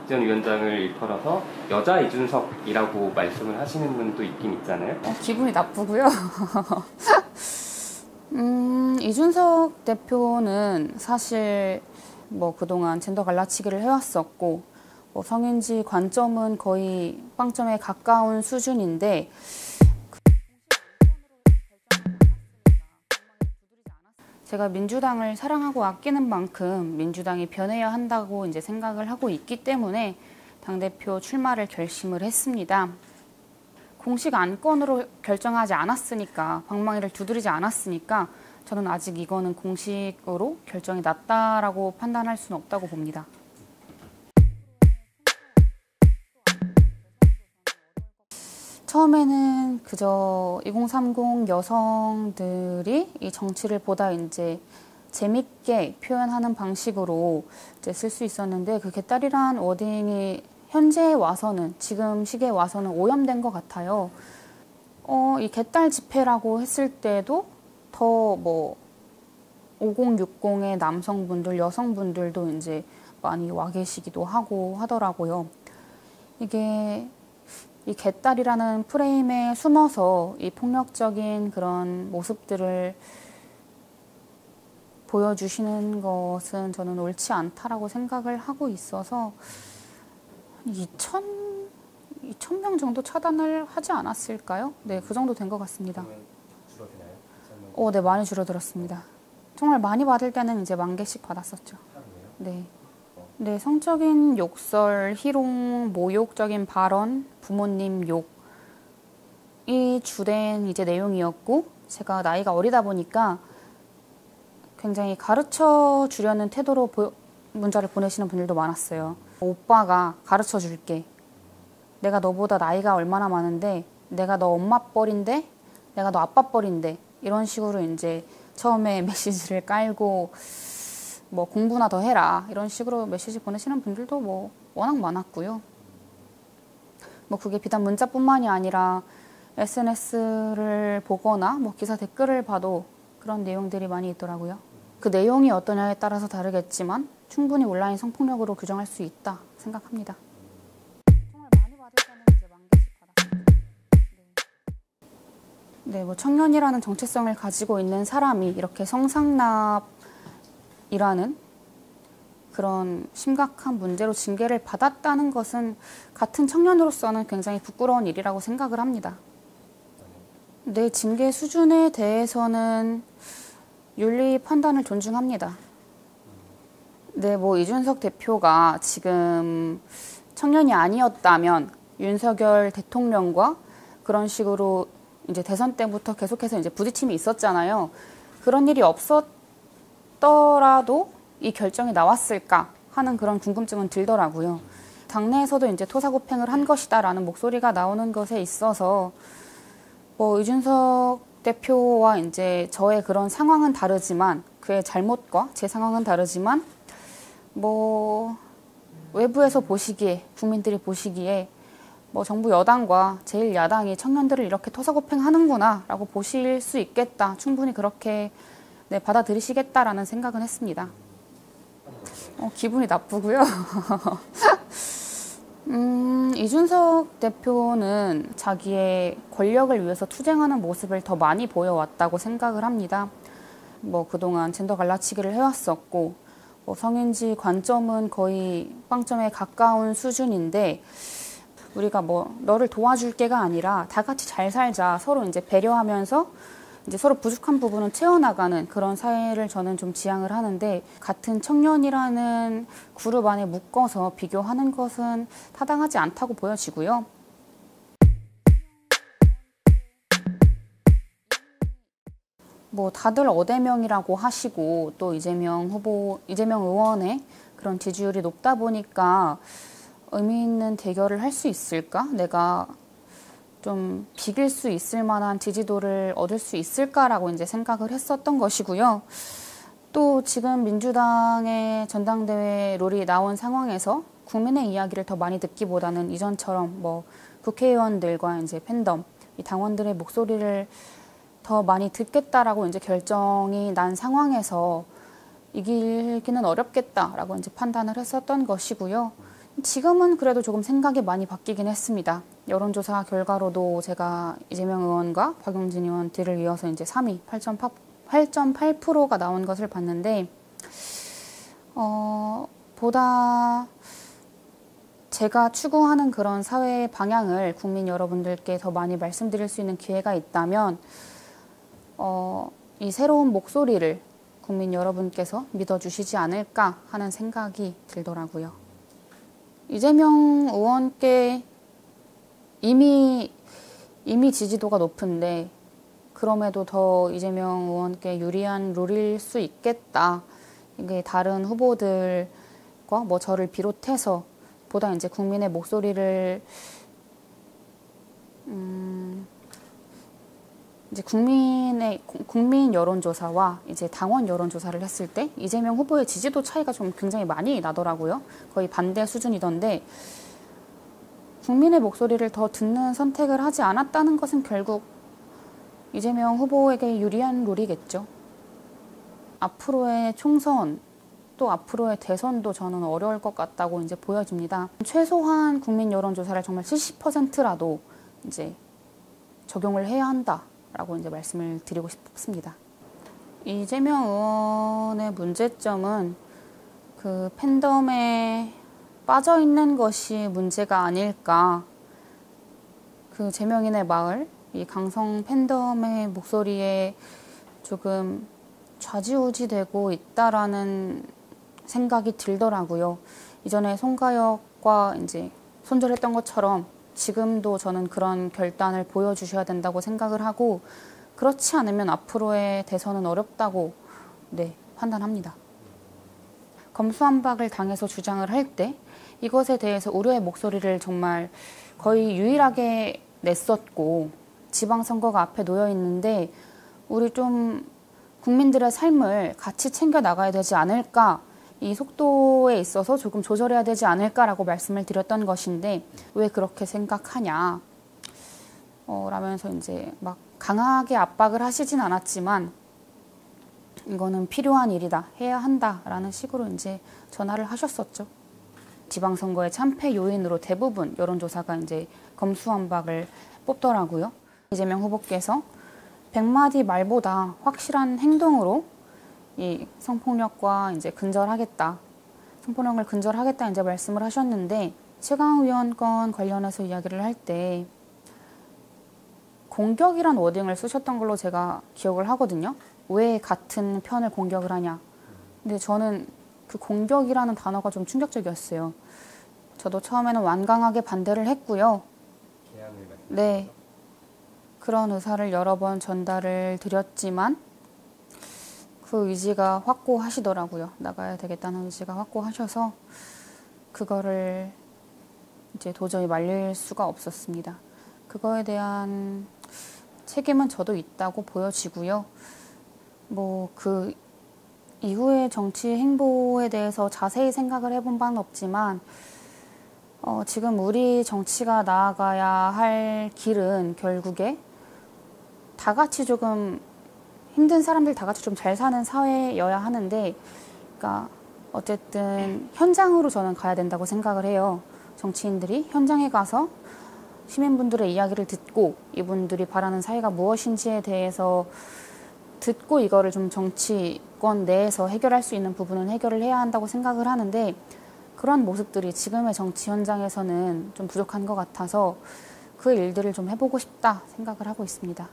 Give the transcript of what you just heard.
전 위원장을 일컬어서 여자 이준석이라고 말씀을 하시는 분도 있긴 있잖아요. 기분이 나쁘고요. 이준석 대표는 사실 뭐 그동안 젠더 갈라치기를 해왔었고 뭐 성인지 관점은 거의 빵점에 가까운 수준인데 제가 민주당을 사랑하고 아끼는 만큼 민주당이 변해야 한다고 이제 생각을 하고 있기 때문에 당대표 출마를 결심을 했습니다. 공식 안건으로 결정하지 않았으니까, 방망이를 두드리지 않았으니까 저는 아직 이거는 공식으로 결정이 났다라고 판단할 수는 없다고 봅니다. 처음에는 그저 2030 여성들이 이 정치를 보다 이제 재밌게 표현하는 방식으로 이제 쓸 수 있었는데 그 개딸이란 워딩이 현재에 와서는 지금 시기에 와서는 오염된 것 같아요. 이 개딸 집회라고 했을 때도 더 뭐 5060의 남성분들, 여성분들도 이제 많이 와 계시기도 하고 하더라고요. 이게 이 개딸이라는 프레임에 숨어서 이 폭력적인 그런 모습들을 보여주시는 것은 저는 옳지 않다라고 생각을 하고 있어서 2,000명 정도 차단을 하지 않았을까요? 네, 그 정도 된 것 같습니다. 줄어드나요? 네, 많이 줄어들었습니다. 정말 많이 받을 때는 이제 10,000개씩 받았었죠. 네. 네, 성적인 욕설, 희롱, 모욕적인 발언, 부모님 욕이 주된 이제 내용이었고, 제가 나이가 어리다 보니까 굉장히 가르쳐 주려는 태도로 문자를 보내시는 분들도 많았어요. 오빠가 가르쳐 줄게. 내가 너보다 나이가 얼마나 많은데, 내가 너 엄마 뻘인데, 내가 너 아빠 뻘인데, 이런 식으로 이제 처음에 메시지를 깔고, 뭐 공부나 더 해라 이런 식으로 메시지 보내시는 분들도 뭐 워낙 많았고요. 뭐 그게 비단 문자뿐만이 아니라 SNS를 보거나 뭐 기사 댓글을 봐도 그런 내용들이 많이 있더라고요. 그 내용이 어떠냐에 따라서 다르겠지만 충분히 온라인 성폭력으로 규정할 수 있다 생각합니다. 정말 많이 받을 때는 이제 10,000개씩 받았습니다. 네, 뭐 청년이라는 정체성을 가지고 있는 사람이 이렇게 성상납 이라는 그런 심각한 문제로 징계를 받았다는 것은 같은 청년으로서는 굉장히 부끄러운 일이라고 생각을 합니다. 내 징계 수준에 대해서는 윤리 판단을 존중합니다. 네, 뭐 이준석 대표가 지금 청년이 아니었다면 윤석열 대통령과 그런 식으로 이제 대선 때부터 계속해서 이제 부딪힘이 있었잖아요. 그런 일이 없었더라도 이 결정이 나왔을까 하는 그런 궁금증은 들더라고요. 당내에서도 이제 토사구팽을 한 것이다라는 목소리가 나오는 것에 있어서 뭐 이준석 대표와 이제 저의 그런 상황은 다르지만 그의 잘못과 제 상황은 다르지만 뭐 외부에서 보시기에 국민들이 보시기에 뭐 정부 여당과 제1야당이 청년들을 이렇게 토사구팽하는구나 라고 보실 수 있겠다. 충분히 그렇게 네, 받아들이시겠다라는 생각은 했습니다. 기분이 나쁘고요. 이준석 대표는 자기의 권력을 위해서 투쟁하는 모습을 더 많이 보여왔다고 생각을 합니다. 뭐 그동안 젠더 갈라치기를 해왔었고 뭐 성인지 관점은 거의 빵점에 가까운 수준인데 우리가 뭐 너를 도와줄게가 아니라 다 같이 잘 살자 서로 이제 배려하면서 이제 서로 부족한 부분은 채워나가는 그런 사회를 저는 좀 지향을 하는데 같은 청년이라는 그룹 안에 묶어서 비교하는 것은 타당하지 않다고 보여지고요. 뭐 다들 어대명이라고 하시고 또 이재명 의원의 그런 지지율이 높다 보니까 의미 있는 대결을 할 수 있을까? 내가 좀 비길 수 있을 만한 지지도를 얻을 수 있을까라고 이제 생각을 했었던 것이고요. 또 지금 민주당의 전당대회 룰이 나온 상황에서 국민의 이야기를 더 많이 듣기보다는 이전처럼 뭐 국회의원들과 이제 팬덤, 이 당원들의 목소리를 더 많이 듣겠다라고 이제 결정이 난 상황에서 이기기는 어렵겠다라고 이제 판단을 했었던 것이고요. 지금은 그래도 조금 생각이 많이 바뀌긴 했습니다. 여론조사 결과로도 제가 이재명 의원과 박용진 의원 뒤를 이어서 이제 3위 8.8%가 나온 것을 봤는데, 보다 제가 추구하는 그런 사회의 방향을 국민 여러분들께 더 많이 말씀드릴 수 있는 기회가 있다면, 이 새로운 목소리를 국민 여러분께서 믿어주시지 않을까 하는 생각이 들더라고요. 이재명 의원께 이미 지지도가 높은데, 그럼에도 더 이재명 의원께 유리한 룰일 수 있겠다. 이게 다른 후보들과 뭐 저를 비롯해서 보다 이제 국민의 목소리를 이제 국민 여론조사와 이제 당원 여론조사를 했을 때 이재명 후보의 지지도 차이가 좀 굉장히 많이 나더라고요. 거의 반대 수준이던데, 국민의 목소리를 더 듣는 선택을 하지 않았다는 것은 결국 이재명 후보에게 유리한 룰이겠죠. 앞으로의 총선, 또 앞으로의 대선도 저는 어려울 것 같다고 이제 보여집니다. 최소한 국민 여론조사를 정말 70%라도 이제 적용을 해야 한다라고 이제 말씀을 드리고 싶습니다. 이재명 의원의 문제점은 그 팬덤에 빠져 있는 것이 문제가 아닐까. 그 제명인의 마을, 이 강성 팬덤의 목소리에 조금 좌지우지되고 있다라는 생각이 들더라고요. 이전에 송가혁과 이제 손절했던 것처럼 지금도 저는 그런 결단을 보여주셔야 된다고 생각을 하고, 그렇지 않으면 앞으로의 대선은 어렵다고 판단합니다. 검수완박을 당해서 주장을 할 때 이것에 대해서 우려의 목소리를 정말 거의 유일하게 냈었고, 지방선거가 앞에 놓여 있는데 우리 좀 국민들의 삶을 같이 챙겨 나가야 되지 않을까, 이 속도에 있어서 조금 조절해야 되지 않을까라고 말씀을 드렸던 것인데, 왜 그렇게 생각하냐 라면서 이제 막 강하게 압박을 하시진 않았지만, 이거는 필요한 일이다, 해야 한다라는 식으로 이제 전화를 하셨었죠. 지방선거의 참패 요인으로 대부분 여론조사가 이제 검수완박을 뽑더라고요. 이재명 후보께서 100마디 말보다 확실한 행동으로 이 성폭력과 이제 근절하겠다, 성폭력을 근절하겠다 이제 말씀을 하셨는데, 최강의원 건 관련해서 이야기를 할 때 공격이란 워딩을 쓰셨던 걸로 제가 기억을 하거든요. 왜 같은 편을 공격을 하냐. 근데 저는 그 공격이라는 단어가 좀 충격적이었어요. 저도 처음에는 완강하게 반대를 했고요. 네, 그런 의사를 여러 번 전달을 드렸지만 그 의지가 확고하시더라고요. 나가야 되겠다는 의지가 확고하셔서 그거를 이제 도저히 말릴 수가 없었습니다. 그거에 대한 책임은 저도 있다고 보여지고요. 뭐 그 이후의 정치 행보에 대해서 자세히 생각을 해본 바는 없지만, 지금 우리 정치가 나아가야 할 길은 결국에 다 같이 조금 힘든 사람들 다 같이 좀 잘 사는 사회여야 하는데, 그러니까 어쨌든 현장으로 저는 가야 된다고 생각을 해요. 정치인들이 현장에 가서 시민분들의 이야기를 듣고 이분들이 바라는 사회가 무엇인지에 대해서 듣고 이거를 좀 정치권 내에서 해결할 수 있는 부분은 해결을 해야 한다고 생각을 하는데, 그런 모습들이 지금의 정치 현장에서는 좀 부족한 것 같아서 그 일들을 좀 해보고 싶다 생각을 하고 있습니다.